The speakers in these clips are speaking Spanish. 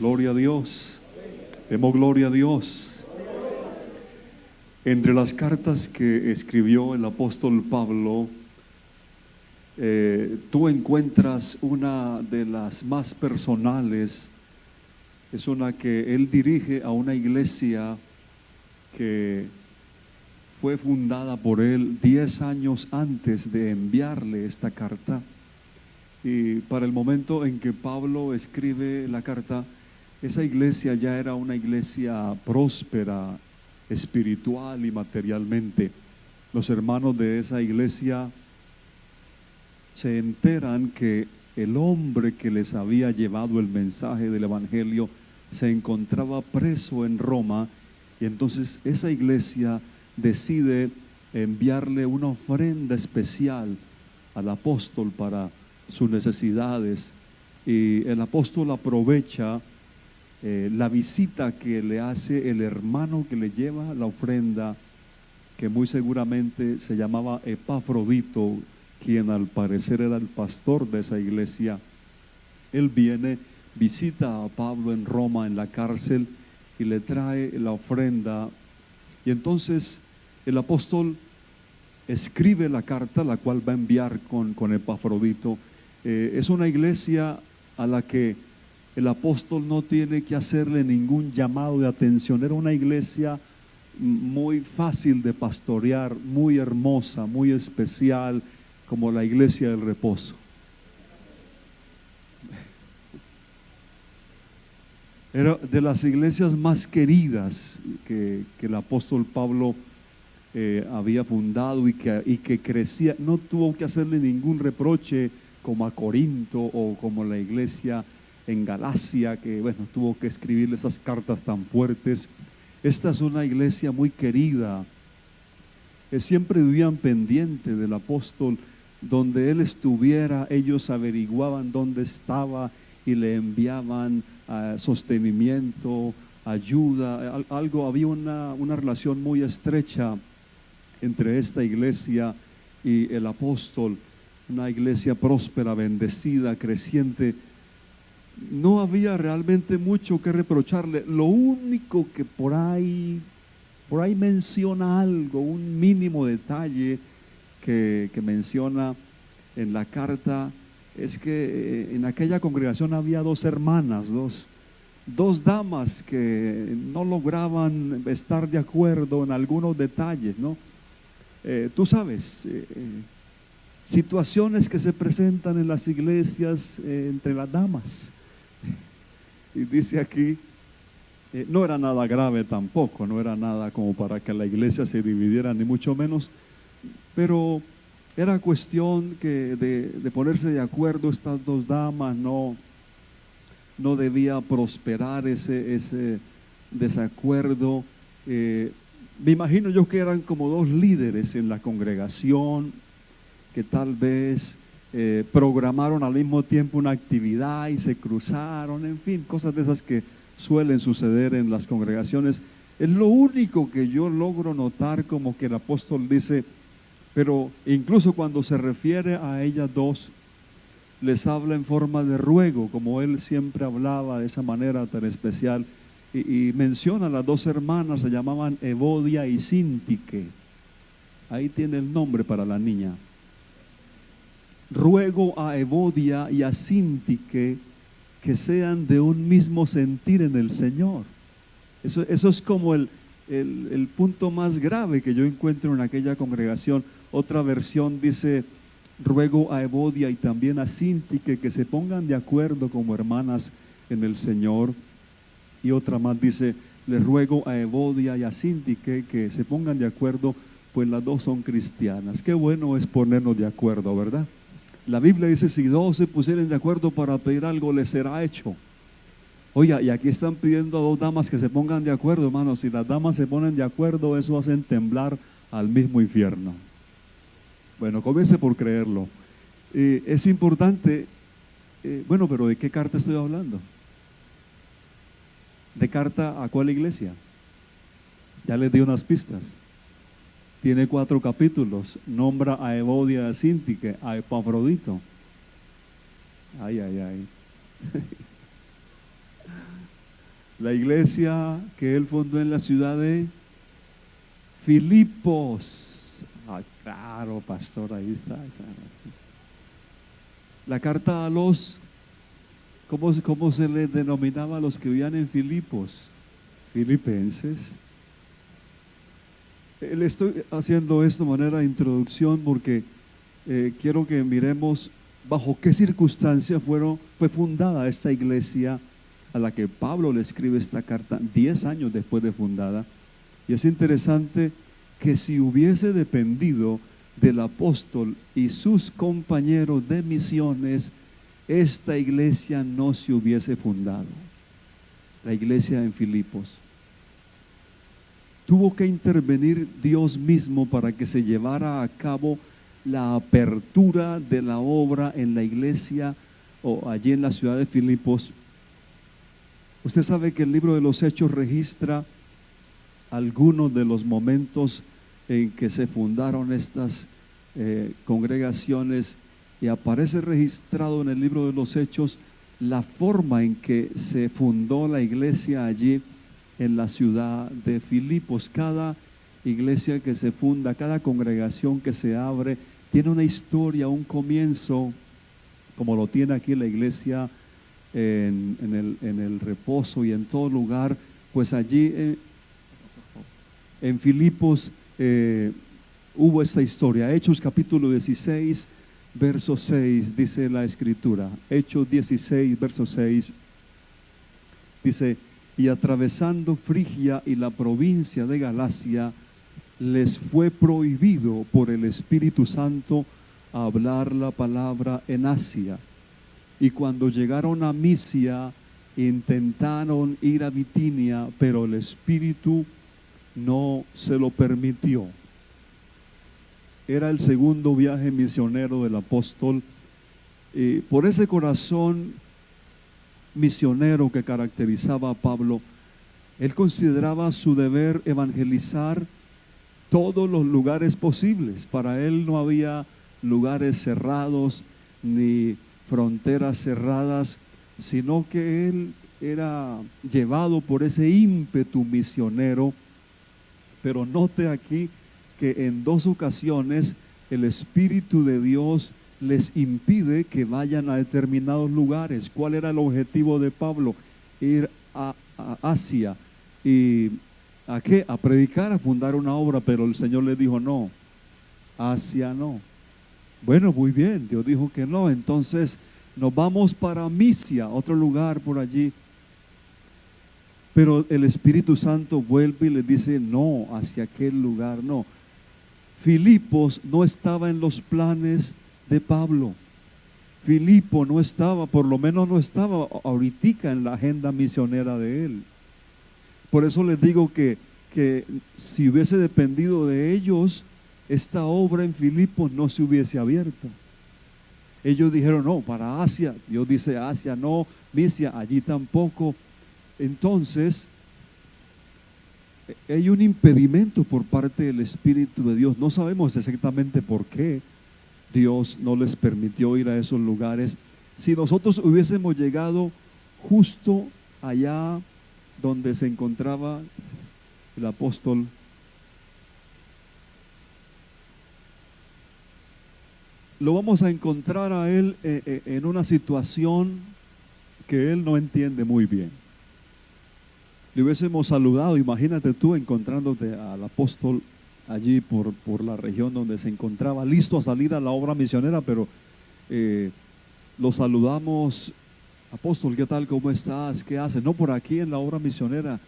Gloria a Dios. Demos gloria a Dios. Entre las cartas que escribió el apóstol Pablo, tú encuentras una de las más personales. Es una que él dirige a una iglesia que fue fundada por él 10 años antes de enviarle esta carta. Y para el momento en que Pablo escribe la carta, esa iglesia ya era una iglesia próspera, espiritual y materialmente. Los hermanos de esa iglesia se enteran que el hombre que les había llevado el mensaje del evangelio se encontraba preso en Roma, y entonces esa iglesia decide enviarle una ofrenda especial al apóstol para sus necesidades, y el apóstol aprovecha la visita que le hace el hermano que le lleva la ofrenda, que muy seguramente se llamaba Epafrodito, quien al parecer era el pastor de esa iglesia. Él viene, visita a Pablo en Roma, en la cárcel, y le trae la ofrenda, y entonces el apóstol escribe la carta, la cual va a enviar con Epafrodito. Es una iglesia a la que el apóstol no tiene que hacerle ningún llamado de atención. Era una iglesia muy fácil de pastorear, muy hermosa, muy especial, como la iglesia del reposo. Era de las iglesias más queridas que el apóstol Pablo había fundado y que crecía. No tuvo que hacerle ningún reproche como a Corinto o como la iglesia en Galacia, que bueno, tuvo que escribirle esas cartas tan fuertes. Esta es una iglesia muy querida. Siempre vivían pendiente del apóstol. Donde él estuviera, ellos averiguaban dónde estaba y le enviaban sostenimiento, ayuda, algo. Había una relación muy estrecha entre esta iglesia y el apóstol, una iglesia próspera, bendecida, creciente. No había realmente mucho que reprocharle. Lo único que por ahí menciona algo, un mínimo detalle que menciona en la carta, es que en aquella congregación había dos hermanas, dos damas que no lograban estar de acuerdo en algunos detalles, ¿no? Tú sabes, situaciones que se presentan en las iglesias entre las damas. Y dice aquí, no era nada grave tampoco, no era nada como para que la iglesia se dividiera, ni mucho menos, pero era cuestión de ponerse de acuerdo. Estas dos damas, no debía prosperar ese desacuerdo. Me imagino yo que eran como dos líderes en la congregación, que tal vez programaron al mismo tiempo una actividad y se cruzaron, en fin, cosas de esas que suelen suceder en las congregaciones. Es lo único que yo logro notar, como que el apóstol dice, pero incluso cuando se refiere a ellas dos, les habla en forma de ruego, como él siempre hablaba de esa manera tan especial, y menciona a las dos hermanas, se llamaban Evodia y Síntique. Ahí tiene el nombre para la niña. Ruego a Evodia y a Síntique que sean de un mismo sentir en el Señor. Eso es como el punto más grave que yo encuentro en aquella congregación. Otra versión dice, ruego a Evodia y también a Síntique que se pongan de acuerdo como hermanas en el Señor. Y otra más dice, le ruego a Evodia y a Síntique que se pongan de acuerdo, pues las dos son cristianas. Qué bueno es ponernos de acuerdo, ¿verdad? La Biblia dice, si dos se pusieren de acuerdo para pedir algo, les será hecho. Oiga, y aquí están pidiendo a dos damas que se pongan de acuerdo, hermanos. Si las damas se ponen de acuerdo, eso hacen temblar al mismo infierno. Bueno, comience por creerlo. Es importante, bueno, pero ¿de qué carta estoy hablando? ¿De carta a cuál iglesia? Ya les di unas pistas. Tiene 4 capítulos. Nombra a Evodia, a Síntique, a Epafrodito. Ay, ay, ay. La iglesia que él fundó en la ciudad de Filipos. Ah, claro, pastor, ahí está. La carta a los, ¿cómo se les denominaba a los que vivían en Filipos? Filipenses. Le estoy haciendo esto de manera de introducción porque quiero que miremos bajo qué circunstancia fue fundada esta iglesia a la que Pablo le escribe esta carta 10 años después de fundada. Y es interesante que si hubiese dependido del apóstol y sus compañeros de misiones, esta iglesia no se hubiese fundado. La iglesia en Filipos. Tuvo que intervenir Dios mismo para que se llevara a cabo la apertura de la obra en la iglesia o allí en la ciudad de Filipos. Usted sabe que el libro de los Hechos registra algunos de los momentos en que se fundaron estas congregaciones, y aparece registrado en el libro de los Hechos la forma en que se fundó la iglesia allí en la ciudad de Filipos. Cada iglesia que se funda, cada congregación que se abre, tiene una historia, un comienzo, como lo tiene aquí la iglesia en el reposo y en todo lugar. Pues allí en Filipos hubo esta historia. Hechos capítulo 16, verso 6, dice la escritura. Hechos 16, verso 6, dice: y atravesando Frigia y la provincia de Galacia, les fue prohibido por el Espíritu Santo hablar la palabra en Asia. Y cuando llegaron a Misia, intentaron ir a Bitinia, pero el Espíritu no se lo permitió. Era el segundo viaje misionero del apóstol. Por ese corazón misionero que caracterizaba a Pablo, él consideraba su deber evangelizar todos los lugares posibles. Para él no había lugares cerrados ni fronteras cerradas, sino que él era llevado por ese ímpetu misionero. Pero note aquí que en 2 ocasiones el Espíritu de Dios les impide que vayan a determinados lugares. ¿Cuál era el objetivo de Pablo? Ir a Asia. ¿Y a qué? A predicar, a fundar una obra. Pero el Señor le dijo: no, Asia no. Bueno, muy bien, Dios dijo que no. Entonces nos vamos para Misia, otro lugar por allí. Pero el Espíritu Santo vuelve y le dice: no, hacia aquel lugar no. Filipos no estaba en los planes de Pablo. Filipo no estaba, por lo menos no estaba ahorita en la agenda misionera de él. Por eso les digo que si hubiese dependido de ellos, esta obra en Filipos no se hubiese abierto. Ellos dijeron: no, para Asia. Dios dice: Asia no, Misia, allí tampoco. Entonces, hay un impedimento por parte del Espíritu de Dios. No sabemos exactamente por qué Dios no les permitió ir a esos lugares. Si nosotros hubiésemos llegado justo allá donde se encontraba el apóstol, lo vamos a encontrar a él en una situación que él no entiende muy bien. Le hubiésemos saludado, imagínate tú encontrándote al apóstol allí por la región donde se encontraba, listo a salir a la obra misionera, pero lo saludamos: apóstol, ¿qué tal? ¿Cómo estás? ¿Qué haces? No, por aquí en la obra misionera.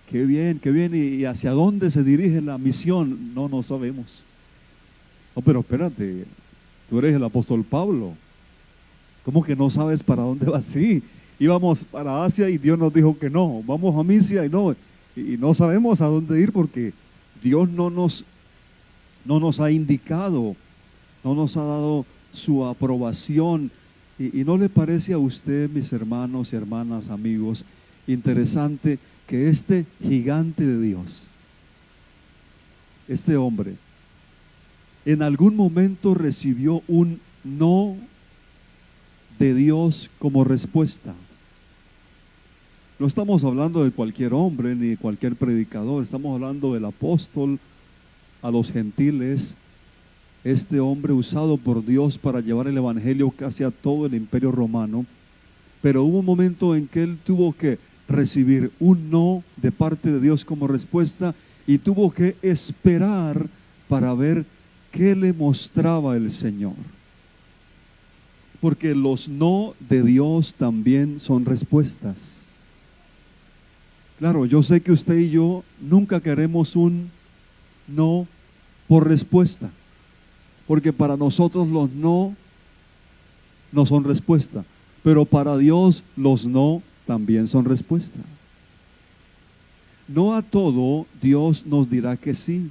Qué bien, qué bien. ¿Y hacia dónde se dirige la misión? No, no sabemos. No, pero espérate, tú eres el apóstol Pablo. ¿Cómo que no sabes para dónde vas? Sí, íbamos para Asia y Dios nos dijo que no. Vamos a Misia y no sabemos a dónde ir porque Dios no nos ha indicado, no nos ha dado su aprobación. ¿Y no le parece a usted, mis hermanos y hermanas, amigos, interesante que este gigante de Dios, este hombre, en algún momento recibió un no de Dios como respuesta? No estamos hablando de cualquier hombre ni cualquier predicador, estamos hablando del apóstol a los gentiles, este hombre usado por Dios para llevar el evangelio casi a todo el imperio romano. Pero hubo un momento en que él tuvo que recibir un no de parte de Dios como respuesta y tuvo que esperar para ver qué le mostraba el Señor. Porque los no de Dios también son respuestas. Claro, yo sé que usted y yo nunca queremos un no por respuesta, porque para nosotros los no son respuesta, pero para Dios los no también son respuesta. No a todo Dios nos dirá que sí.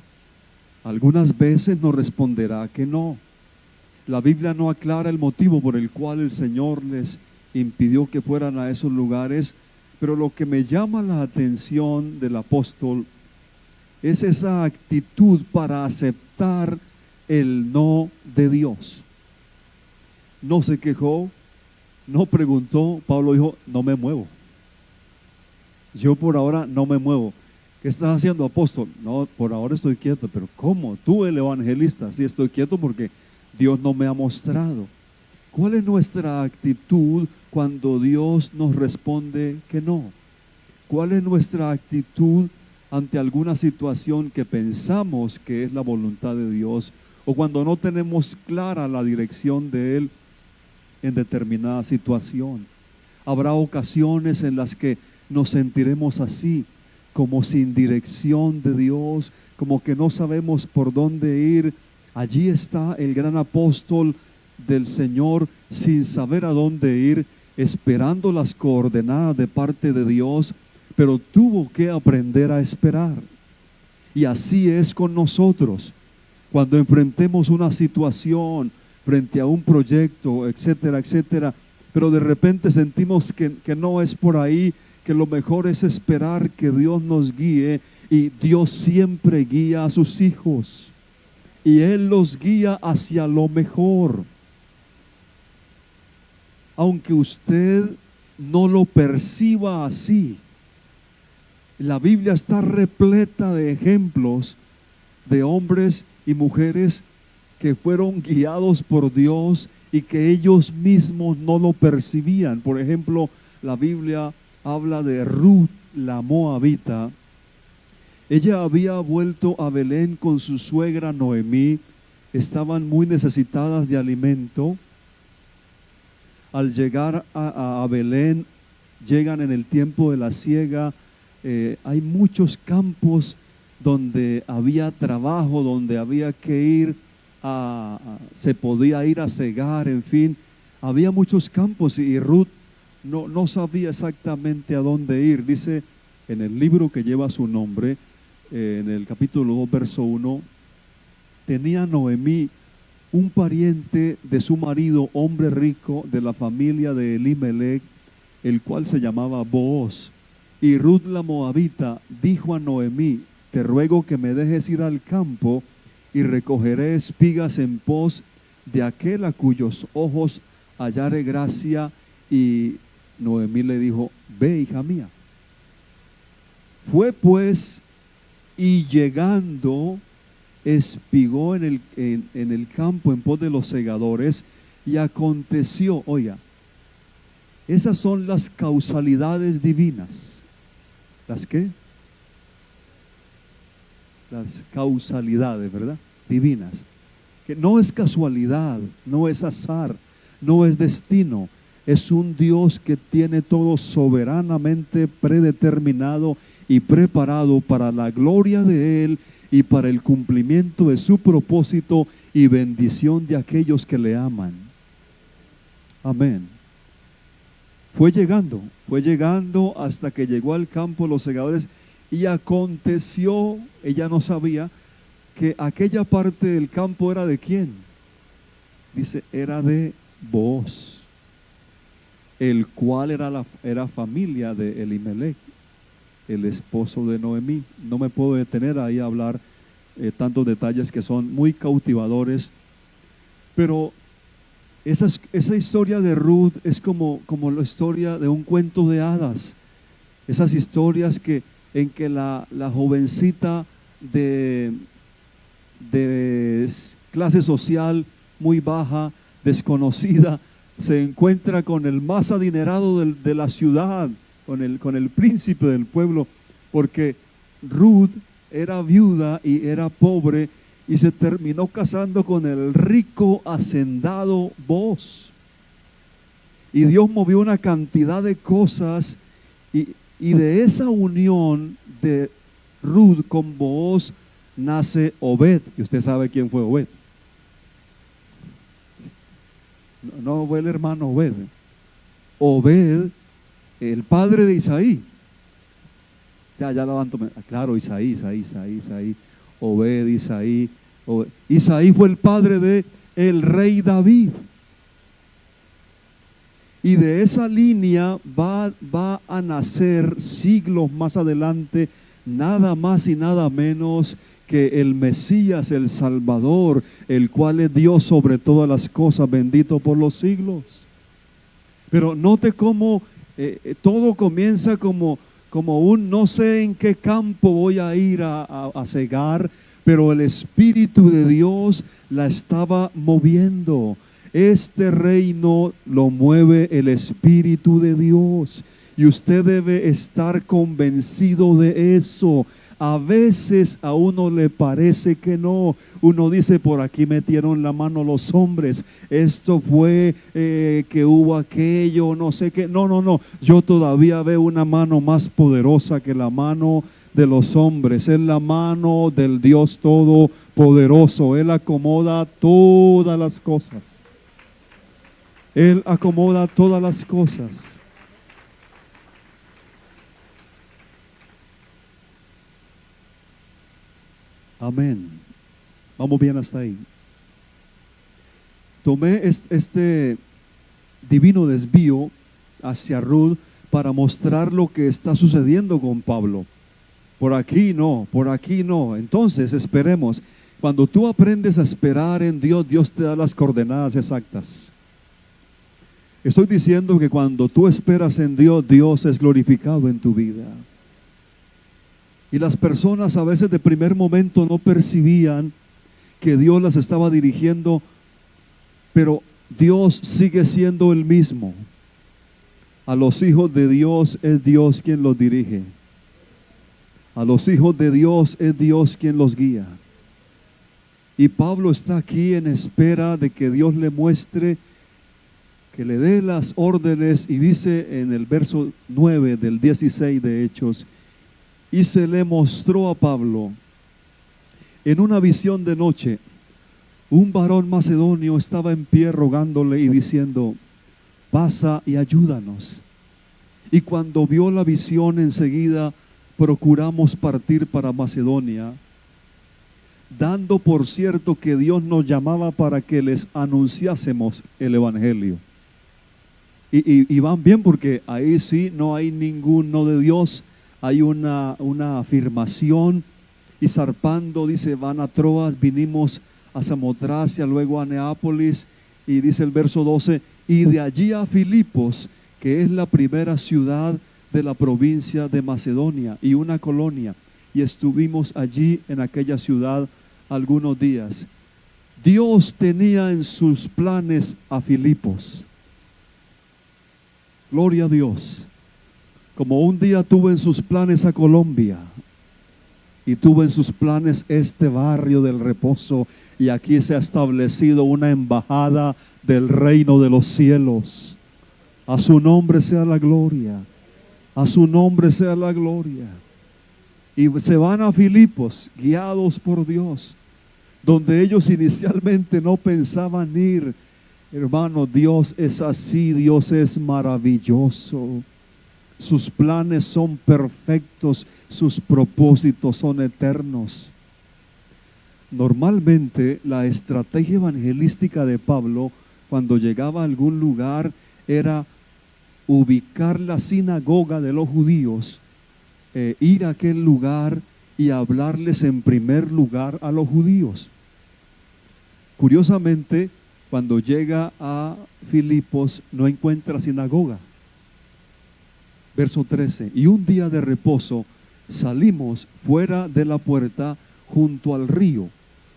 Algunas veces nos responderá que no. La Biblia no aclara el motivo por el cual el Señor les impidió que fueran a esos lugares, pero lo que me llama la atención del apóstol es esa actitud para aceptar el no de Dios. No se quejó, no preguntó. Pablo dijo, no me muevo. Yo por ahora no me muevo. ¿Qué estás haciendo, apóstol? No, por ahora estoy quieto. Pero ¿cómo? Tú, el evangelista. Sí, estoy quieto porque Dios no me ha mostrado. ¿Cuál es nuestra actitud cuando Dios nos responde que no? ¿Cuál es nuestra actitud ante alguna situación que pensamos que es la voluntad de Dios, o cuando no tenemos clara la dirección de Él en determinada situación? Habrá ocasiones en las que nos sentiremos así, como sin dirección de Dios, como que no sabemos por dónde ir. Allí está el gran apóstol del Señor sin saber a dónde ir, esperando las coordenadas de parte de Dios, pero tuvo que aprender a esperar. Y así es con nosotros. Cuando enfrentemos una situación frente a un proyecto, etcétera, etcétera, pero de repente sentimos que no es por ahí, que lo mejor es esperar que Dios nos guíe, y Dios siempre guía a sus hijos, y Él los guía hacia lo mejor. Aunque usted no lo perciba así, la Biblia está repleta de ejemplos de hombres y mujeres que fueron guiados por Dios y que ellos mismos no lo percibían. Por ejemplo, la Biblia habla de Ruth, la moabita. Ella había vuelto a Belén con su suegra Noemí. Estaban muy necesitadas de alimento. Al llegar a Belén, llegan en el tiempo de la siega. Hay muchos campos donde había trabajo, donde había que ir se podía ir a cegar, en fin, había muchos campos, y Ruth no sabía exactamente a dónde ir. Dice en el libro que lleva su nombre, en el capítulo 2, verso 1, tenía Noemí un pariente de su marido, hombre rico de la familia de Elimelech, el cual se llamaba Booz. Y Ruth la moabita dijo a Noemí, te ruego que me dejes ir al campo y recogeré espigas en pos de aquel a cuyos ojos hallare gracia. Y Noemí le dijo, ve, hija mía. Fue pues, y llegando, espigó en el campo en pos de los segadores, y aconteció, oiga, esas son las causalidades divinas. ¿Las qué? Las causalidades, ¿verdad? Divinas. Que no es casualidad, no es azar, no es destino. Es un Dios que tiene todo soberanamente predeterminado y preparado para la gloria de Él y para el cumplimiento de su propósito y bendición de aquellos que le aman. Amén. Fue llegando hasta que llegó al campo de los segadores, y aconteció, ella no sabía, que aquella parte del campo era de quién. Dice, era de Booz, el cual era familia de Elimelech, el esposo de Noemí. No me puedo detener ahí a hablar tantos detalles que son muy cautivadores, pero esa historia de Ruth es como la historia de un cuento de hadas. Esas historias en que la jovencita de clase social muy baja, desconocida, se encuentra con el más adinerado de la ciudad, con el príncipe del pueblo, porque Ruth era viuda y era pobre y se terminó casando con el rico hacendado Booz. Y Dios movió una cantidad de cosas y de esa unión de Ruth con Booz nace Obed. Y usted sabe quién fue Obed. No fue el hermano Obed. Obed, el padre de Isaí. Ya levanto. Claro, Isaí. Obed, Isaí. Isaí fue el padre de el rey David. Y de esa línea va a nacer siglos más adelante, nada más y nada menos que el Mesías, el Salvador, el cual es Dios sobre todas las cosas, bendito por los siglos. Pero note cómo todo comienza como un no sé en qué campo voy a ir a cegar, pero el Espíritu de Dios la estaba moviendo. Este reino lo mueve el Espíritu de Dios y usted debe estar convencido de eso. A veces a uno le parece que no. Uno dice, por aquí metieron la mano los hombres. Esto fue que hubo aquello, no sé qué. No. Yo todavía veo una mano más poderosa que la mano de los hombres. Es la mano del Dios Todopoderoso. Él acomoda todas las cosas. Él acomoda todas las cosas. Amén. Vamos bien hasta ahí. Tomé este divino desvío hacia Ruth para mostrar lo que está sucediendo con Pablo. Por aquí no. Entonces esperemos. Cuando tú aprendes a esperar en Dios, Dios te da las coordenadas exactas. Estoy diciendo que cuando tú esperas en Dios, Dios es glorificado en tu vida. Y las personas a veces de primer momento no percibían que Dios las estaba dirigiendo, pero Dios sigue siendo el mismo. A los hijos de Dios es Dios quien los dirige. A los hijos de Dios es Dios quien los guía. Y Pablo está aquí en espera de que Dios le muestre, que le dé las órdenes, y dice en el verso 9 del 16 de Hechos: y se le mostró a Pablo en una visión de noche, un varón macedonio estaba en pie rogándole y diciendo: pasa y ayúdanos. Y cuando vio la visión, enseguida procuramos partir para Macedonia, dando por cierto que Dios nos llamaba para que les anunciásemos el evangelio. Y van bien, porque ahí sí no hay ningún no de Dios, hay una afirmación. Y zarpando, dice, van a Troas, vinimos a Samotracia, luego a Neápolis, y dice el verso 12, y de allí a Filipos, que es la primera ciudad de la provincia de Macedonia y una colonia, y estuvimos allí en aquella ciudad algunos días. Dios tenía en sus planes a Filipos. Gloria a Dios. Como un día tuvo en sus planes a Colombia, y tuvo en sus planes este barrio del reposo, y aquí se ha establecido una embajada del reino de los cielos. A su nombre sea la gloria. A su nombre sea la gloria. Y se van a Filipos, guiados por Dios, donde ellos inicialmente no pensaban ir. Hermano, Dios es así, Dios es maravilloso. Sus planes son perfectos, sus propósitos son eternos. Normalmente la estrategia evangelística de Pablo, cuando llegaba a algún lugar, era ubicar la sinagoga de los judíos, ir a aquel lugar y hablarles en primer lugar a los judíos. Curiosamente, cuando llega a Filipos no encuentra sinagoga. Verso 13, y un día de reposo salimos fuera de la puerta junto al río,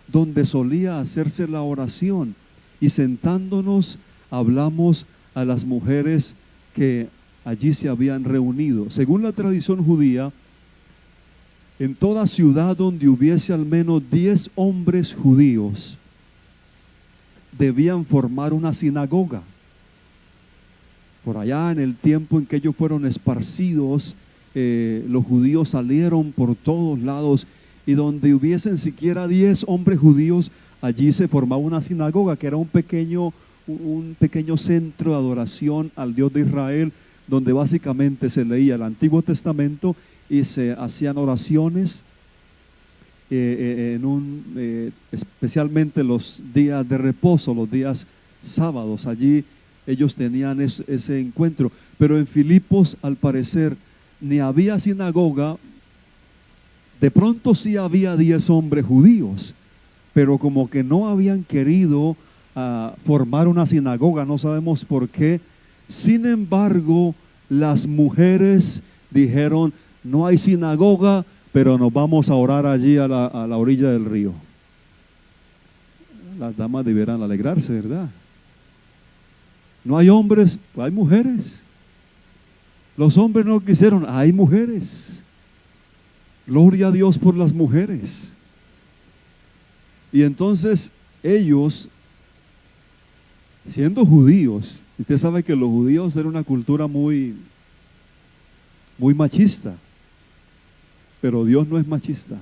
donde solía hacerse la oración, y sentándonos hablamos a las mujeres que allí se habían reunido. Según la tradición judía, en toda ciudad donde hubiese al menos 10 hombres judíos, debían formar una sinagoga. Por allá en el tiempo en que ellos fueron esparcidos, los judíos salieron por todos lados, y donde hubiesen siquiera 10 hombres judíos, allí se formaba una sinagoga, que era un pequeño centro de adoración al Dios de Israel, donde básicamente se leía el Antiguo Testamento y se hacían oraciones, especialmente los días de reposo, los días sábados. Allí ellos tenían ese encuentro. Pero en Filipos, al parecer, ni había sinagoga. De pronto sí había 10 hombres judíos, pero como que no habían querido formar una sinagoga, no sabemos por qué. Sin embargo, las mujeres dijeron: no hay sinagoga, pero nos vamos a orar allí a la orilla del río. Las damas debieran alegrarse, ¿verdad? No hay hombres, pues hay mujeres. Los hombres no quisieron, hay mujeres. Gloria a Dios por las mujeres. Y entonces ellos, siendo judíos, usted sabe que los judíos eran una cultura muy machista, pero Dios no es machista.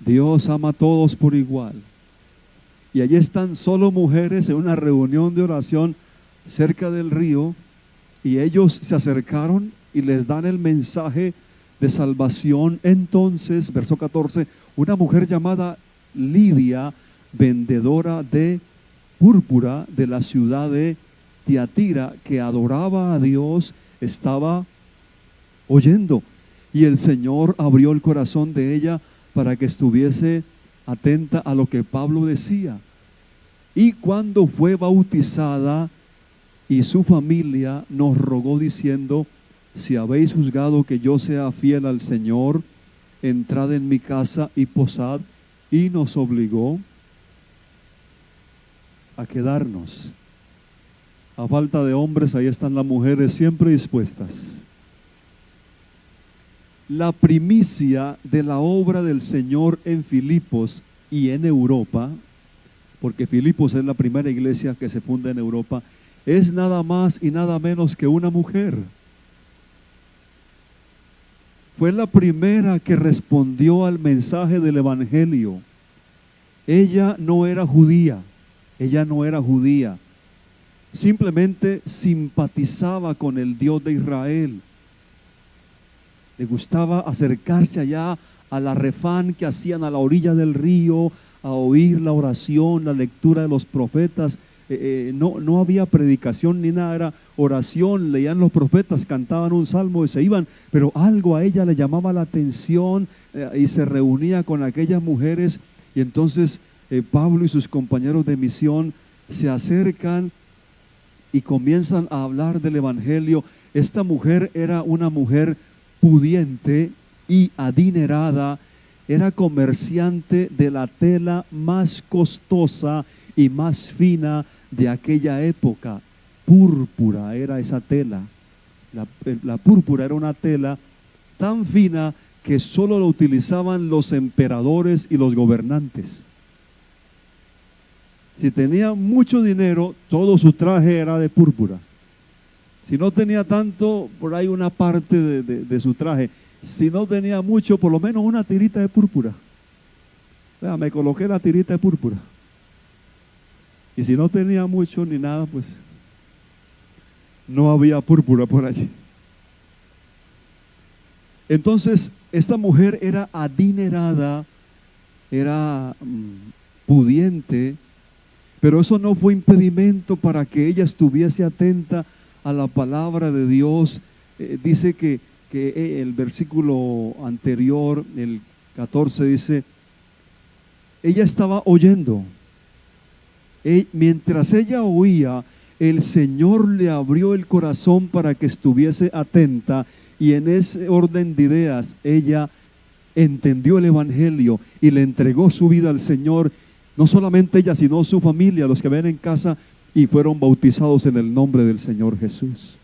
Dios ama a todos por igual. Y allí están solo mujeres en una reunión de oración cerca del río, y ellos se acercaron y les dan el mensaje de salvación. Entonces, verso 14, una mujer llamada Lidia, vendedora de púrpura de la ciudad de Tiatira, que adoraba a Dios, estaba oyendo, y el Señor abrió el corazón de ella para que estuviese atenta a lo que Pablo decía. Y cuando fue bautizada y su familia, nos rogó diciendo: si habéis juzgado que yo sea fiel al Señor, entrad en mi casa y posad. Y nos obligó a quedarnos. A falta de hombres, ahí están las mujeres siempre dispuestas. La primicia de la obra del Señor en Filipos y en Europa, porque Filipos es la primera iglesia que se funda en Europa, es nada más y nada menos que una mujer. Fue la primera que respondió al mensaje del Evangelio. Ella no era judía, simplemente simpatizaba con el Dios de Israel. Le gustaba acercarse allá a la refán que hacían a la orilla del río, a oír la oración, la lectura de los profetas. No había predicación ni nada, era oración, leían los profetas, cantaban un salmo y se iban, pero algo a ella le llamaba la atención, y se reunía con aquellas mujeres. Y entonces Pablo y sus compañeros de misión se acercan y comienzan a hablar del Evangelio. Esta mujer era una mujer pudiente y adinerada, era comerciante de la tela más costosa y más fina de aquella época. Púrpura era esa tela. La púrpura era una tela tan fina que solo lo utilizaban los emperadores y los gobernantes. Si tenía mucho dinero, todo su traje era de púrpura. Si no tenía tanto, por ahí una parte de su traje. Si no tenía mucho, por lo menos una tirita de púrpura. Vea, me coloqué la tirita de púrpura. Y si no tenía mucho ni nada, pues no había púrpura por allí. Entonces, esta mujer era adinerada, era pudiente, pero eso no fue impedimento para que ella estuviese atenta a la palabra de Dios. Dice que el versículo anterior, el 14, dice: ella estaba oyendo. Mientras ella oía, el Señor le abrió el corazón para que estuviese atenta, y en ese orden de ideas ella entendió el Evangelio y le entregó su vida al Señor. No solamente ella, sino su familia, los que ven en casa, y fueron bautizados en el nombre del Señor Jesús.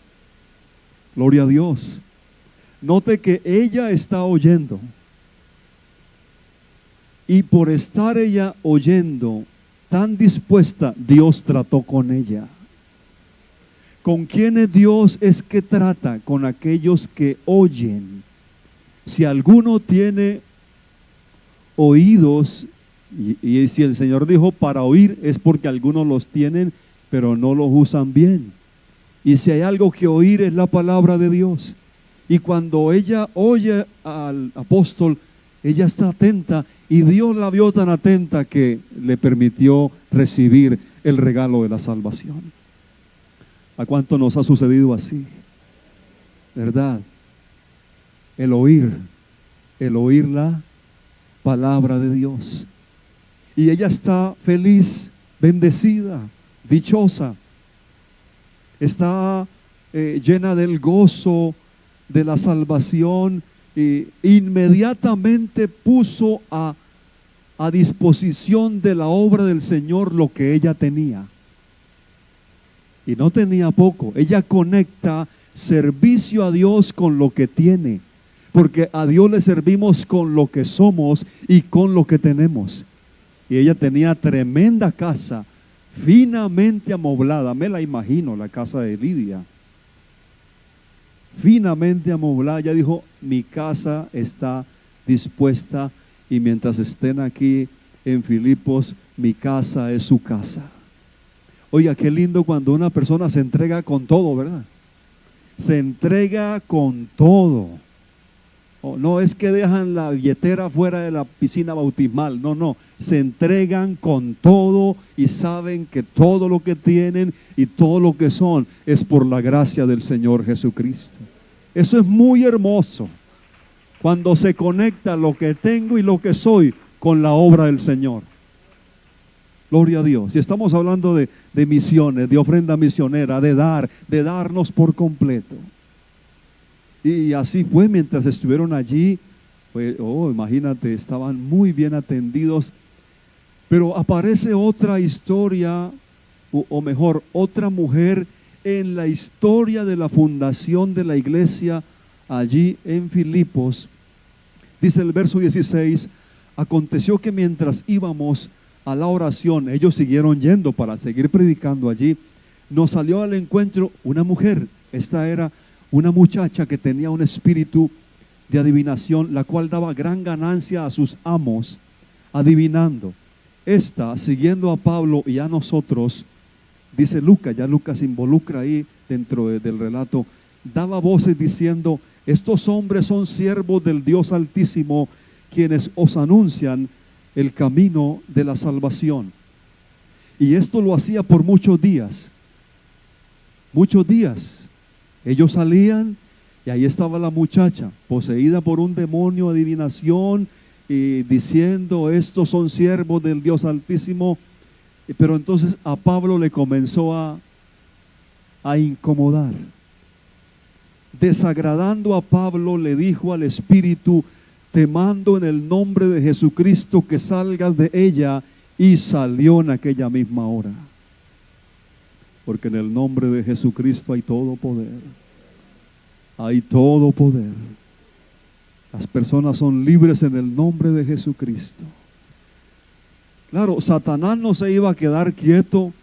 Gloria a Dios. Note que ella está oyendo, y por estar ella oyendo tan dispuesta, Dios trató con ella. ¿Con quiénes Dios es que trata? Con aquellos que oyen. Si alguno tiene oídos, y si el Señor dijo para oír, es porque algunos los tienen, pero no los usan bien. Y si hay algo que oír, es la palabra de Dios. Y cuando ella oye al apóstol, ella está atenta, y Dios la vio tan atenta que le permitió recibir el regalo de la salvación. ¿A cuánto nos ha sucedido así? ¿Verdad? El oír la palabra de Dios. Y ella está feliz, bendecida, dichosa. Está llena del gozo de la salvación, y inmediatamente puso a disposición de la obra del Señor lo que ella tenía. Y no tenía poco. Ella conecta servicio a Dios con lo que tiene, porque a Dios le servimos con lo que somos y con lo que tenemos. Y ella tenía tremenda casa, finamente amoblada. Me la imagino, la casa de Lidia, finamente amoblada. Ella dijo: mi casa está dispuesta, y mientras estén aquí en Filipos, mi casa es su casa. Oiga, qué lindo cuando una persona se entrega con todo, ¿verdad? Se entrega con todo. No es que dejan la billetera fuera de la piscina bautismal, no, se entregan con todo, y saben que todo lo que tienen y todo lo que son es por la gracia del Señor Jesucristo. Eso es muy hermoso, cuando se conecta lo que tengo y lo que soy con la obra del Señor. Gloria a Dios. Y estamos hablando de misiones, de ofrenda misionera, de darnos por completo. Y así fue mientras estuvieron allí. Pues, imagínate, estaban muy bien atendidos. Pero aparece otra historia, o mejor, otra mujer en la historia de la fundación de la iglesia allí en Filipos. Dice el verso 16: aconteció que mientras íbamos a la oración, ellos siguieron yendo para seguir predicando allí, nos salió al encuentro una mujer. Esta era una muchacha que tenía un espíritu de adivinación, la cual daba gran ganancia a sus amos adivinando. Esta, siguiendo a Pablo y a nosotros, dice Lucas, ya Lucas se involucra ahí dentro del relato, daba voces diciendo: estos hombres son siervos del Dios Altísimo, quienes os anuncian el camino de la salvación. Y esto lo hacía por muchos días. Muchos días. Ellos salían, y ahí estaba la muchacha, poseída por un demonio, adivinación, y diciendo: estos son siervos del Dios Altísimo. Pero entonces a Pablo le comenzó a incomodar. Desagradando a Pablo, le dijo al espíritu: te mando en el nombre de Jesucristo que salgas de ella. Y salió en aquella misma hora. Porque en el nombre de Jesucristo hay todo poder. Hay todo poder. Las personas son libres en el nombre de Jesucristo. Claro, Satanás no se iba a quedar quieto.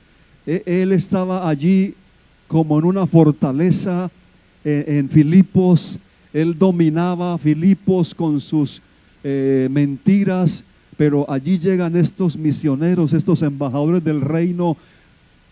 Él estaba allí como en una fortaleza en Filipos. Él dominaba Filipos con sus mentiras, pero allí llegan estos misioneros, estos embajadores del reino,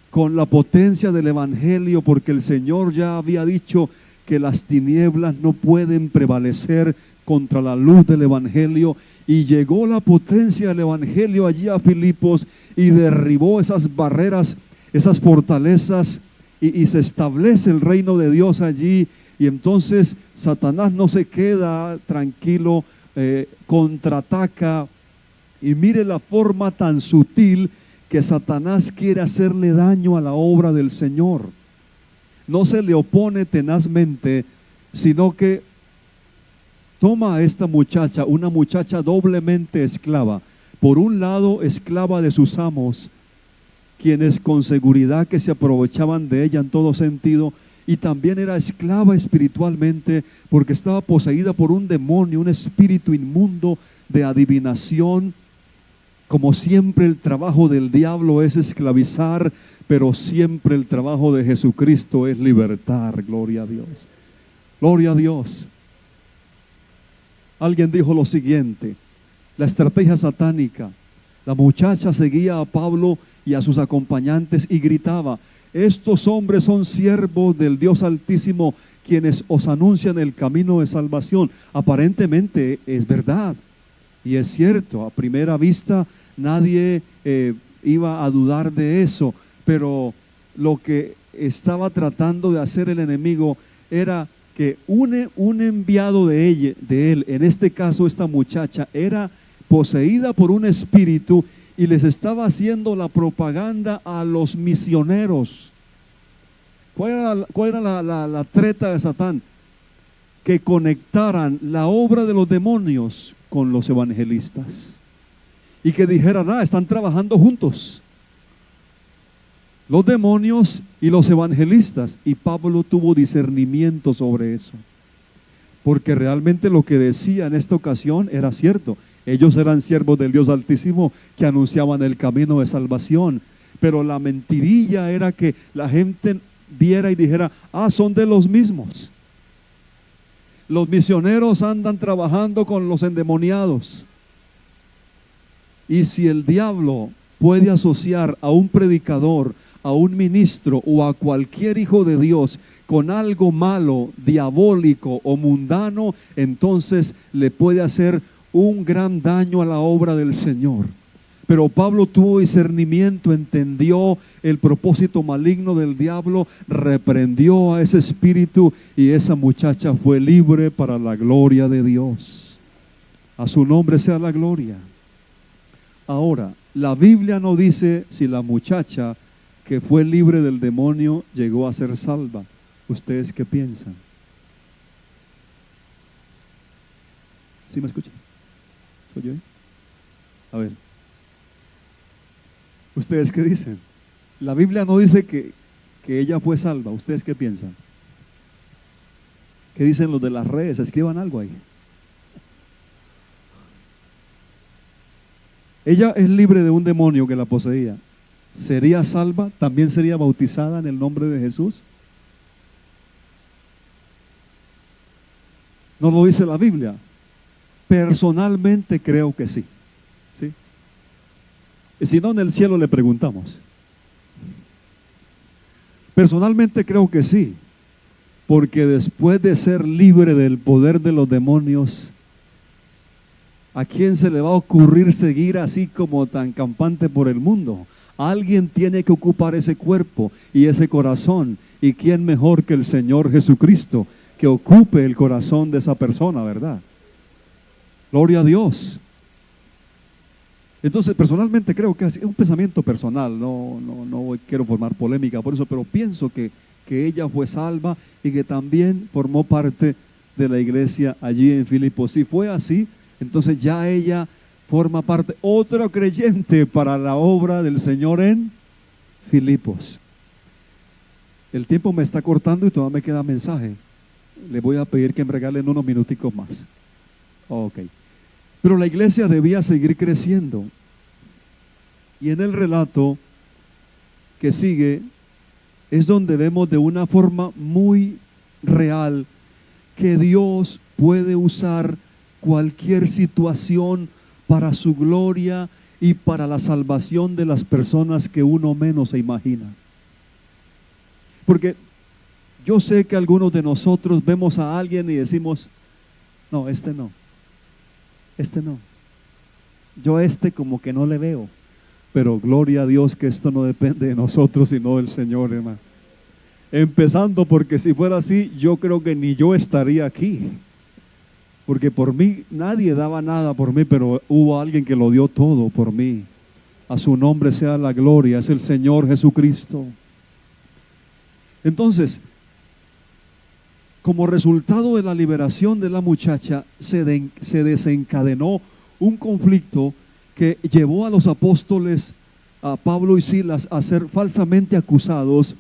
con la potencia del evangelio, porque el Señor ya había dicho que las tinieblas no pueden prevalecer contra la luz del evangelio. Y llegó la potencia del evangelio allí a Filipos, y derribó esas barreras, esas fortalezas, y se establece el reino de Dios allí. Y entonces Satanás no se queda tranquilo, contraataca. Y mire la forma tan sutil que Satanás quiere hacerle daño a la obra del Señor. No se le opone tenazmente, sino que toma a esta muchacha, una muchacha doblemente esclava. Por un lado, esclava de sus amos, quienes con seguridad que se aprovechaban de ella en todo sentido, y también era esclava espiritualmente porque estaba poseída por un demonio, un espíritu inmundo de adivinación. Como siempre, el trabajo del diablo es esclavizar, pero siempre el trabajo de Jesucristo es libertar. Gloria a Dios. Gloria a Dios. Alguien dijo lo siguiente: la estrategia satánica. La muchacha seguía a Pablo y a sus acompañantes y gritaba: estos hombres son siervos del Dios Altísimo, quienes os anuncian el camino de salvación. Aparentemente es verdad y es cierto. A primera vista nadie iba a dudar de eso, pero lo que estaba tratando de hacer el enemigo era que un enviado de él, en este caso esta muchacha, era poseída por un espíritu y les estaba haciendo la propaganda a los misioneros. ¿Cuál era la treta de Satán? Que conectaran la obra de los demonios con los evangelistas y que dijeran: están trabajando juntos los demonios y los evangelistas. Y Pablo tuvo discernimiento sobre eso, porque realmente lo que decía en esta ocasión era cierto. Ellos eran siervos del Dios Altísimo que anunciaban el camino de salvación, pero la mentirilla era que la gente viera y dijera: son de los mismos. Los misioneros andan trabajando con los endemoniados. Y si el diablo puede asociar a un predicador, a un ministro o a cualquier hijo de Dios con algo malo, diabólico o mundano, entonces le puede hacer un gran daño a la obra del Señor. Pero Pablo tuvo discernimiento, entendió el propósito maligno del diablo, reprendió a ese espíritu y esa muchacha fue libre para la gloria de Dios. A su nombre sea la gloria. Ahora, la Biblia no dice si la muchacha que fue libre del demonio llegó a ser salva. ¿Ustedes qué piensan? ¿Sí me escuchan? ¿Soy yo? A ver. ¿Ustedes qué dicen? La Biblia no dice que ella fue salva. ¿Ustedes qué piensan? ¿Qué dicen los de las redes? Escriban algo ahí. Ella es libre de un demonio que la poseía. ¿Sería salva? ¿También sería bautizada en el nombre de Jesús? No lo dice la Biblia. Personalmente creo que sí. ¿Sí? Y si no, en el cielo le preguntamos. Personalmente creo que sí, porque después de ser libre del poder de los demonios, ¿a quién se le va a ocurrir seguir así como tan campante por el mundo? Alguien tiene que ocupar ese cuerpo y ese corazón. ¿Y quién mejor que el Señor Jesucristo que ocupe el corazón de esa persona, verdad? Gloria a Dios. Entonces, personalmente creo que es un pensamiento personal, no quiero formar polémica por eso, pero pienso que ella fue salva y que también formó parte de la iglesia allí en Filipos. Si fue así, entonces ya ella forma parte, otro creyente para la obra del Señor en Filipos. El tiempo me está cortando y todavía me queda mensaje. Le voy a pedir que me regalen unos minuticos más. Ok. Pero la iglesia debía seguir creciendo. Y en el relato que sigue es donde vemos de una forma muy real que Dios puede usar cualquier situación para su gloria y para la salvación de las personas que uno menos se imagina. Porque yo sé que algunos de nosotros vemos a alguien y decimos: no, este no. Yo como que no le veo. Pero gloria a Dios que esto no depende de nosotros sino del Señor, hermano. Empezando porque si fuera así, yo creo que ni yo estaría aquí. Porque por mí, nadie daba nada por mí, pero hubo alguien que lo dio todo por mí. A su nombre sea la gloria, es el Señor Jesucristo. Entonces, como resultado de la liberación de la muchacha, se desencadenó un conflicto que llevó a los apóstoles, a Pablo y Silas, a ser falsamente acusados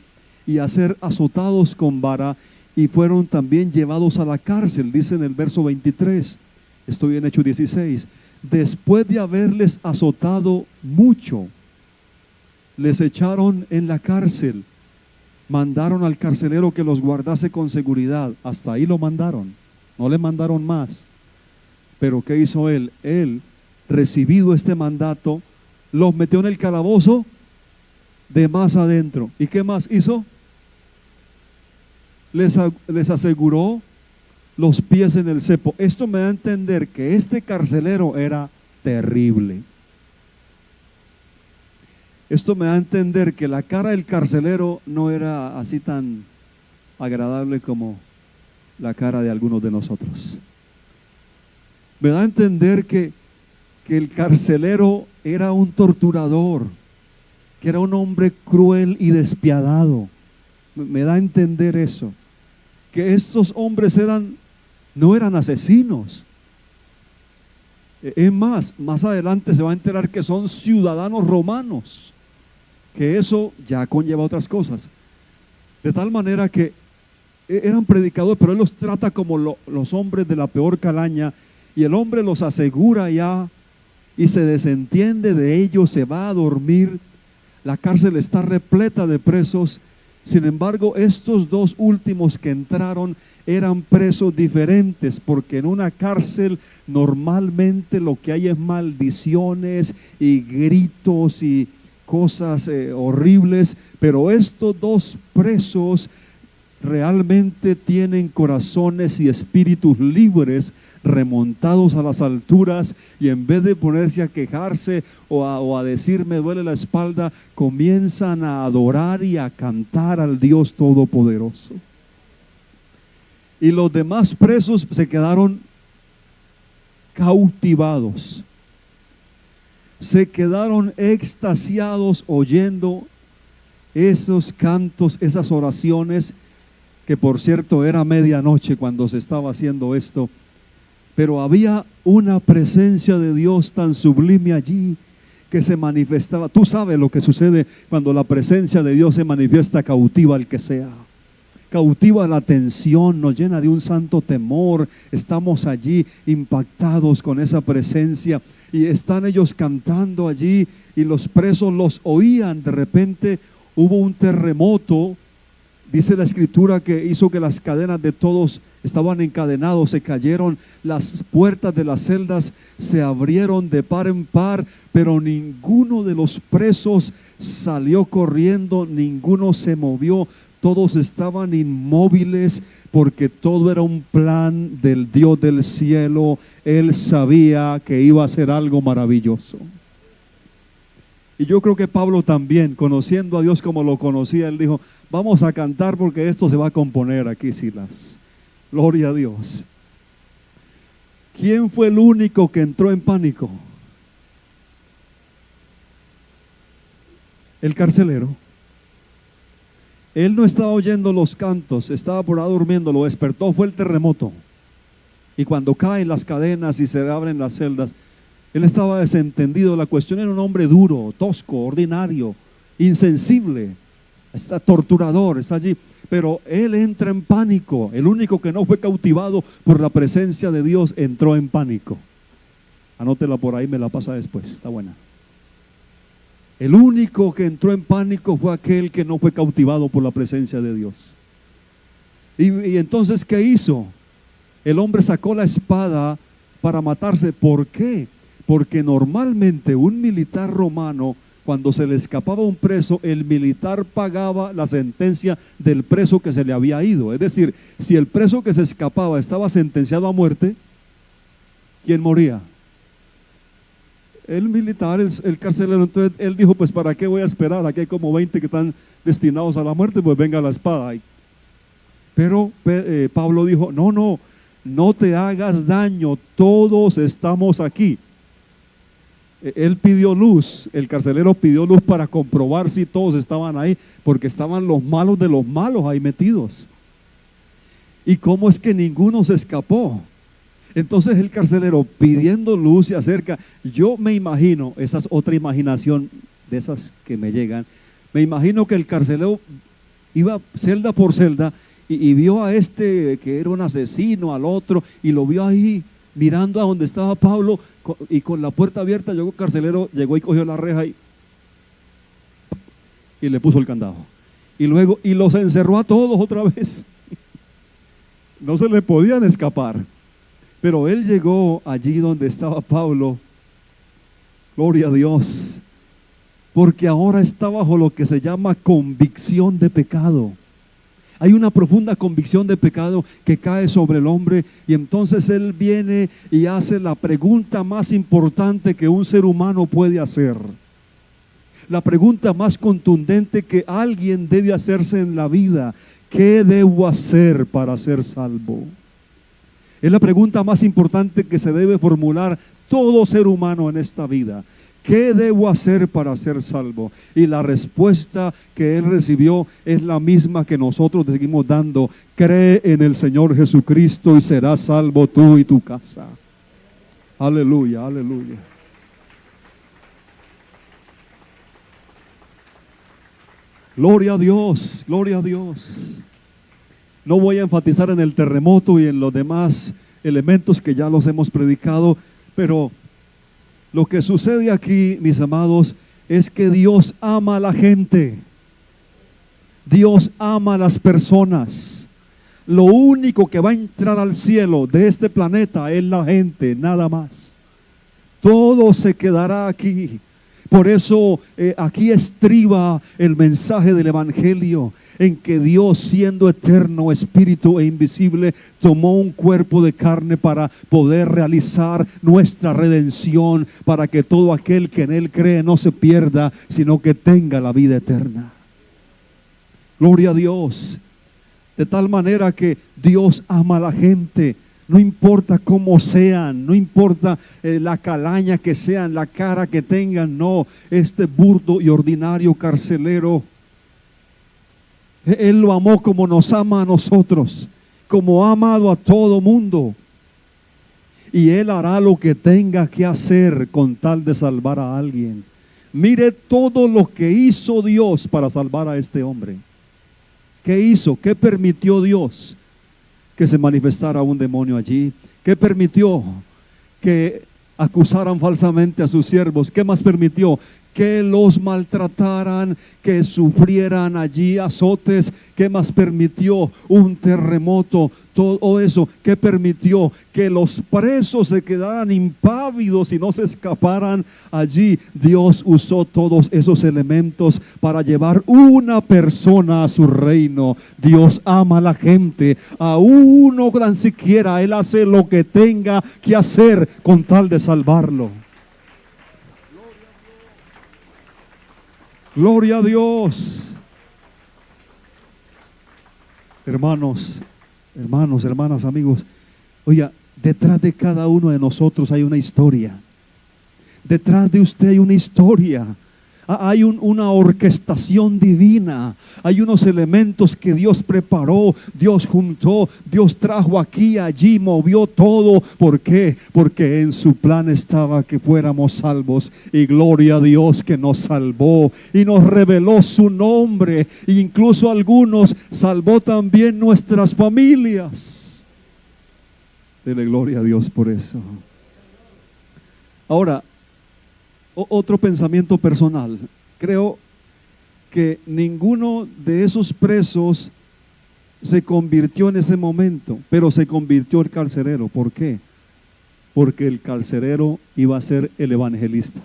y a ser azotados con vara, y fueron también llevados a la cárcel. Dice en el verso 23, estoy en Hechos 16, después de haberles azotado mucho, les echaron en la cárcel. Mandaron al carcelero que los guardase con seguridad. Hasta ahí lo mandaron. No le mandaron más. Pero ¿qué hizo él? Él, recibido este mandato, los metió en el calabozo de más adentro. ¿Y qué más hizo? Les aseguró los pies en el cepo. Esto me da a entender que este carcelero era terrible. Esto me da a entender que la cara del carcelero no era así tan agradable como la cara de algunos de nosotros. Me da a entender que el carcelero era un torturador, que era un hombre cruel y despiadado. Me da a entender eso, que estos hombres no eran asesinos. Es más adelante se va a enterar que son ciudadanos romanos, que eso ya conlleva otras cosas. De tal manera que eran predicadores, pero él los trata como los hombres de la peor calaña, y el hombre los asegura ya y se desentiende de ellos, se va a dormir. La cárcel está repleta de presos. Sin embargo, estos dos últimos que entraron eran presos diferentes, porque en una cárcel normalmente lo que hay es maldiciones y gritos y cosas horribles, pero estos dos presos realmente tienen corazones y espíritus libres, remontados a las alturas, y en vez de ponerse a quejarse o a decir me duele la espalda, comienzan a adorar y a cantar al Dios Todopoderoso. Y los demás presos se quedaron cautivados, se quedaron extasiados oyendo esos cantos, esas oraciones, que por cierto era medianoche cuando se estaba haciendo esto, pero había una presencia de Dios tan sublime allí que se manifestaba. Tú sabes lo que sucede cuando la presencia de Dios se manifiesta, cautiva al que sea. Cautiva la atención, nos llena de un santo temor. Estamos allí impactados con esa presencia, y están ellos cantando allí y los presos los oían. De repente hubo un terremoto, dice la escritura, que hizo que las cadenas de todos estaban encadenados, se cayeron, las puertas de las celdas se abrieron de par en par, pero ninguno de los presos salió corriendo, ninguno se movió. Todos estaban inmóviles, porque todo era un plan del Dios del cielo. Él sabía que iba a hacer algo maravilloso. Y yo creo que Pablo también, conociendo a Dios como lo conocía, él dijo, vamos a cantar porque esto se va a componer aquí, Silas. Gloria a Dios. ¿Quién fue el único que entró en pánico? El carcelero. Él no estaba oyendo los cantos, estaba por ahí durmiendo, lo despertó, fue el terremoto. Y cuando caen las cadenas y se abren las celdas, él estaba desentendido. La cuestión era un hombre duro, tosco, ordinario, insensible, está torturador, está allí. Pero él entra en pánico. El único que no fue cautivado por la presencia de Dios entró en pánico. Anótela por ahí, me la pasa después, está buena. El único que entró en pánico fue aquel que no fue cautivado por la presencia de Dios. Y entonces, ¿qué hizo? El hombre sacó la espada para matarse. ¿Por qué? Porque normalmente un militar romano, cuando se le escapaba un preso, el militar pagaba la sentencia del preso que se le había ido. Es decir, si el preso que se escapaba estaba sentenciado a muerte, ¿quién moría? El militar, el carcelero. Entonces él dijo, pues ¿para qué voy a esperar? Aquí hay como 20 que están destinados a la muerte, pues venga la espada. Pero Pablo dijo, no te hagas daño, todos estamos aquí. Él pidió luz, el carcelero pidió luz para comprobar si todos estaban ahí, porque estaban los malos de los malos ahí metidos. ¿Y cómo es que ninguno se escapó? Entonces el carcelero pidiendo luz se acerca. Yo me imagino, esa es otra imaginación de esas que me llegan, me imagino que el carcelero iba celda por celda y vio a este que era un asesino, al otro, y lo vio ahí mirando a donde estaba Pablo, y con la puerta abierta llegó el carcelero, llegó y cogió la reja y le puso el candado. Y luego, y los encerró a todos otra vez. No se le podían escapar. Pero él llegó allí donde estaba Pablo, gloria a Dios, porque ahora está bajo lo que se llama convicción de pecado. Hay una profunda convicción de pecado que cae sobre el hombre, y entonces él viene y hace la pregunta más importante que un ser humano puede hacer. La pregunta más contundente que alguien debe hacerse en la vida: ¿qué debo hacer para ser salvo? Es la pregunta más importante que se debe formular todo ser humano en esta vida. ¿Qué debo hacer para ser salvo? Y la respuesta que él recibió es la misma que nosotros seguimos dando: cree en el Señor Jesucristo y serás salvo tú y tu casa. Aleluya, aleluya. Gloria a Dios, gloria a Dios. No voy a enfatizar en el terremoto y en los demás elementos que ya los hemos predicado, pero lo que sucede aquí, mis amados, es que Dios ama a la gente. Dios ama a las personas. Lo único que va a entrar al cielo de este planeta es la gente, nada más. Todo se quedará aquí. Por eso aquí estriba el mensaje del Evangelio, en que Dios, siendo eterno, espíritu e invisible, tomó un cuerpo de carne para poder realizar nuestra redención, para que todo aquel que en Él cree no se pierda, sino que tenga la vida eterna. Gloria a Dios. De tal manera que Dios ama a la gente. No importa cómo sean, no importa la calaña que sean, la cara que tengan, no. Este burdo y ordinario carcelero, Él lo amó como nos ama a nosotros, como ha amado a todo mundo. Y Él hará lo que tenga que hacer con tal de salvar a alguien. Mire todo lo que hizo Dios para salvar a este hombre. ¿Qué hizo? ¿Qué permitió Dios? Que se manifestara un demonio allí. ¿Qué permitió? Que acusaran falsamente a sus siervos. ¿Qué más permitió? Que los maltrataran, que sufrieran allí azotes. ¿Qué más permitió? Un terremoto, todo eso. ¿Qué permitió? Que los presos se quedaran impávidos y no se escaparan allí. Dios usó todos esos elementos para llevar una persona a su reino. Dios ama a la gente, a uno tan siquiera Él hace lo que tenga que hacer con tal de salvarlo. Gloria a Dios. Hermanos, hermanas, amigos, oiga, detrás de cada uno de nosotros hay una historia. Detrás de usted hay una historia. Hay una orquestación divina. Hay unos elementos que Dios preparó, Dios juntó, Dios trajo aquí, allí, movió todo. ¿Por qué? Porque en su plan estaba que fuéramos salvos. Y gloria a Dios que nos salvó y nos reveló su nombre. E incluso algunos salvó también nuestras familias. Dele gloria a Dios por eso. Ahora, otro pensamiento personal. Creo que ninguno de esos presos se convirtió en ese momento, pero se convirtió el carcelero. ¿Por qué? Porque el carcelero iba a ser el evangelista.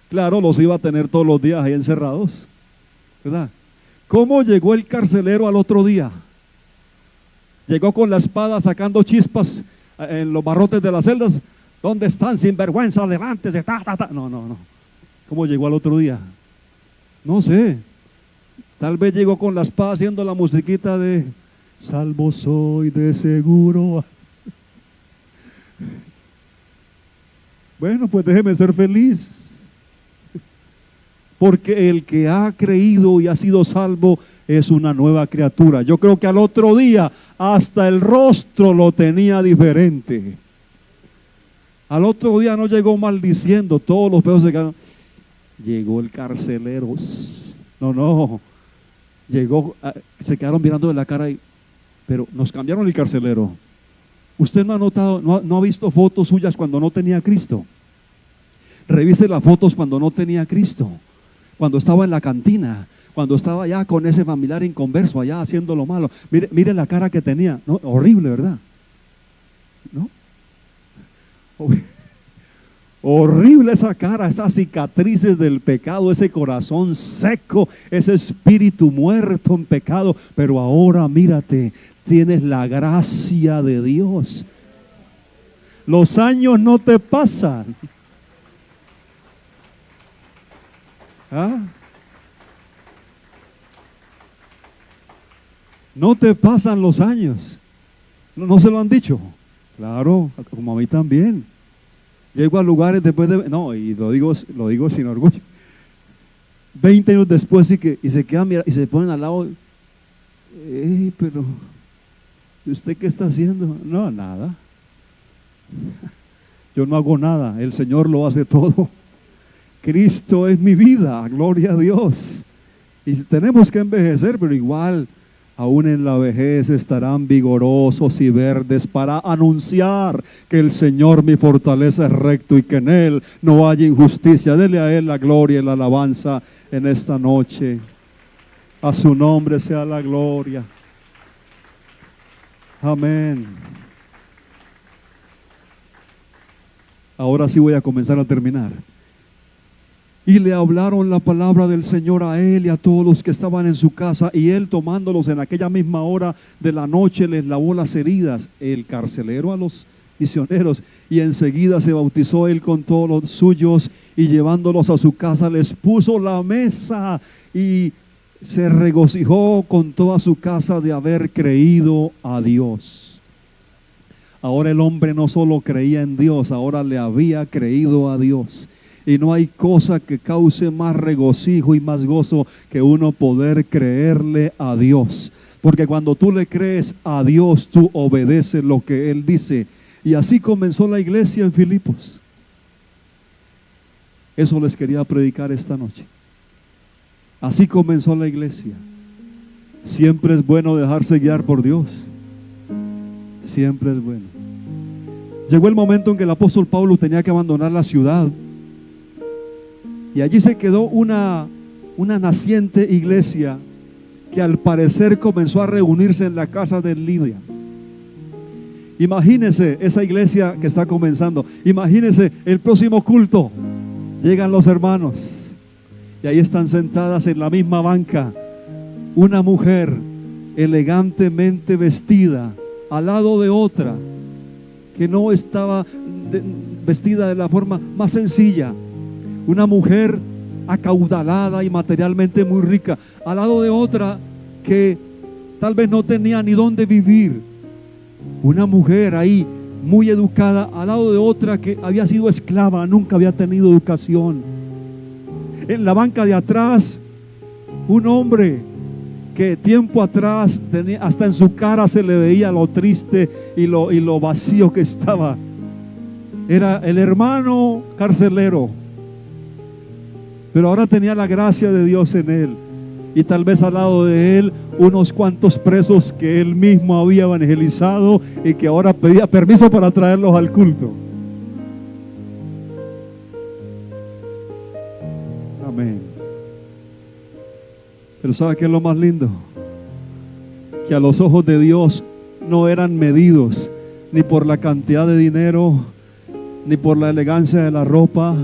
Claro, los iba a tener todos los días ahí encerrados, ¿verdad? ¿Cómo llegó el carcelero al otro día? Llegó con la espada sacando chispas en los barrotes de las celdas. ¿Dónde están, sinvergüenza? Levántese. No. ¿Cómo llegó al otro día? No sé. Tal vez llegó con la espada haciendo la musiquita de salvo soy de seguro. Bueno, pues déjeme ser feliz. Porque el que ha creído y ha sido salvo es una nueva criatura. Yo creo que al otro día hasta el rostro lo tenía diferente. Al otro día no llegó maldiciendo, todos los pedos se quedaron. Llegó el carcelero. No. Llegó, se quedaron mirando de la cara y, pero nos cambiaron el carcelero. Usted no ha notado, no ha visto fotos suyas cuando no tenía Cristo. Revise las fotos cuando no tenía Cristo. Cuando estaba en la cantina, cuando estaba allá con ese familiar inconverso, allá haciendo lo malo. Mire la cara que tenía, ¿no? Horrible, ¿verdad? ¿No? Horrible esa cara, esas cicatrices del pecado, ese corazón seco, ese espíritu muerto en pecado. Pero ahora mírate, tienes la gracia de Dios. Los años no te pasan. ¿Ah? No te pasan los años. No se lo han dicho. Claro, como a mí también. Llego a lugares después de... No, y lo digo sin orgullo. 20 años después y se quedan mirando y se ponen al lado. Pero ¿y usted qué está haciendo? No, nada. Yo no hago nada. El Señor lo hace todo. Cristo es mi vida, gloria a Dios. Y tenemos que envejecer, pero igual, aún en la vejez estarán vigorosos y verdes para anunciar que el Señor mi fortaleza es recto y que en Él no haya injusticia. Dele a Él la gloria y la alabanza en esta noche. A su nombre sea la gloria. Amén. Ahora sí voy a comenzar a terminar. Y le hablaron la palabra del Señor a él y a todos los que estaban en su casa, y él, tomándolos en aquella misma hora de la noche, les lavó las heridas, el carcelero a los misioneros, y enseguida se bautizó él con todos los suyos, y llevándolos a su casa les puso la mesa, y se regocijó con toda su casa de haber creído a Dios. Ahora el hombre no solo creía en Dios, ahora le había creído a Dios. Y no hay cosa que cause más regocijo y más gozo que uno poder creerle a Dios. Porque cuando tú le crees a Dios, tú obedeces lo que Él dice. Y así comenzó la iglesia en Filipos. Eso les quería predicar esta noche. Así comenzó la iglesia. Siempre es bueno dejarse guiar por Dios. Siempre es bueno. Llegó el momento en que el apóstol Pablo tenía que abandonar la ciudad. Y allí se quedó una naciente iglesia que al parecer comenzó a reunirse en la casa de Lidia. Imagínense esa iglesia que está comenzando. Imagínense el próximo culto. Llegan los hermanos y ahí están sentadas en la misma banca una mujer elegantemente vestida al lado de otra que no estaba vestida de la forma más sencilla. Una mujer acaudalada y materialmente muy rica, al lado de otra que tal vez no tenía ni dónde vivir. Una mujer ahí muy educada, al lado de otra que había sido esclava, nunca había tenido educación. En la banca de atrás, un hombre que tiempo atrás hasta en su cara se le veía lo triste y lo vacío que estaba. Era el hermano carcelero. Pero ahora tenía la gracia de Dios en él. Y tal vez al lado de él unos cuantos presos que él mismo había evangelizado y que ahora pedía permiso para traerlos al culto. Amén. Pero ¿sabe qué es lo más lindo? Que a los ojos de Dios no eran medidos ni por la cantidad de dinero, ni por la elegancia de la ropa,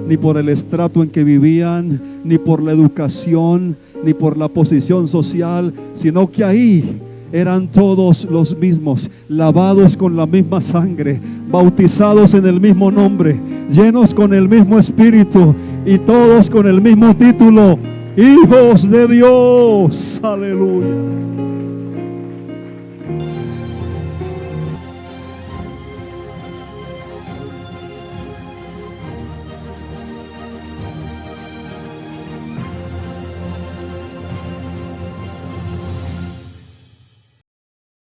ni por el estrato en que vivían, ni por la educación, ni por la posición social, sino que ahí eran todos los mismos, lavados con la misma sangre, bautizados en el mismo nombre, llenos con el mismo espíritu y todos con el mismo título: hijos de Dios. Aleluya.